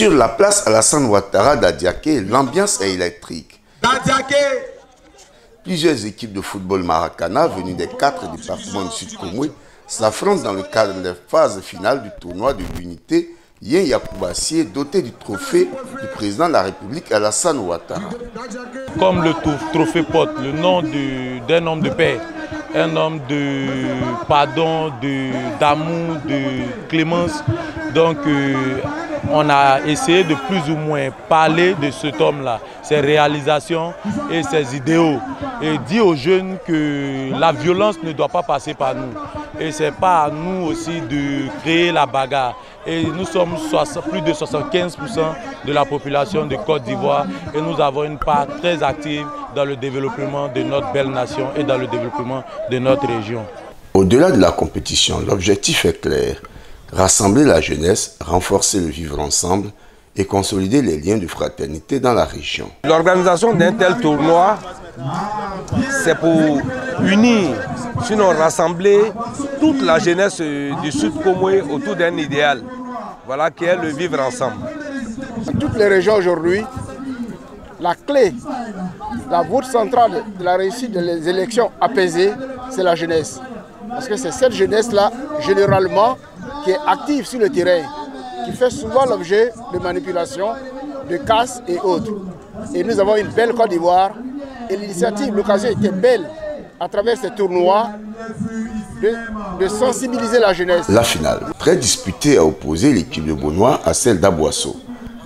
Sur la place Alassane Ouattara d'Adiaké, l'ambiance est électrique. Plusieurs équipes de football maracana venues des 4 départements du Sud Komwe s'affrontent dans le cadre de la phase finale du tournoi de l'unité Yen Yakoubassi, doté du trophée du président de la République Alassane Ouattara. Comme le trophée porte le nom d'un homme de paix, un homme de pardon, d'amour, de clémence. Donc on a essayé de plus ou moins parler de cet homme-là, ses réalisations et ses idéaux. Et dire aux jeunes que la violence ne doit pas passer par nous. Et ce n'est pas à nous aussi de créer la bagarre. Et nous sommes plus de 75% de la population de Côte d'Ivoire et nous avons une part très active dans le développement de notre belle nation et dans le développement de notre région. Au-delà de la compétition, l'objectif est clair. Rassembler la jeunesse, renforcer le vivre ensemble et consolider les liens de fraternité dans la région. L'organisation d'un tel tournoi, c'est pour unir, sinon rassembler toute la jeunesse du Sud Komwe autour d'un idéal, voilà, qui est le vivre ensemble. Dans toutes les régions aujourd'hui, la clé, la voûte centrale de la réussite des élections apaisées, c'est la jeunesse. Parce que c'est cette jeunesse-là, généralement, qui est active sur le terrain, qui fait souvent l'objet de manipulations, de casse et autres. Et nous avons une belle Côte d'Ivoire et l'initiative, l'occasion était belle à travers ces tournois de sensibiliser la jeunesse. La finale, très disputée, a opposé l'équipe de Bonois à celle d'Aboisseau.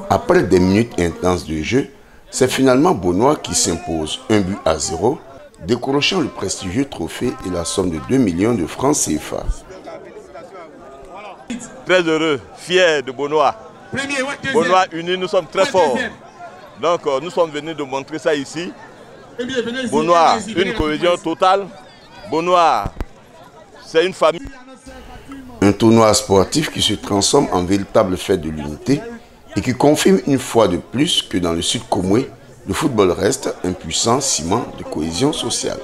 Après des minutes intenses de jeu, c'est finalement Bonois qui s'impose 1-0, décrochant le prestigieux trophée et la somme de 2 millions de francs CFA. Très heureux, fiers de Bonois. Bonois unis, nous sommes très forts. Donc nous sommes venus de montrer ça ici. Bonois, une cohésion totale. Bonois, c'est une famille. Un tournoi sportif qui se transforme en véritable fête de l'unité et qui confirme une fois de plus que dans le Sud Komwe, le football reste un puissant ciment de cohésion sociale.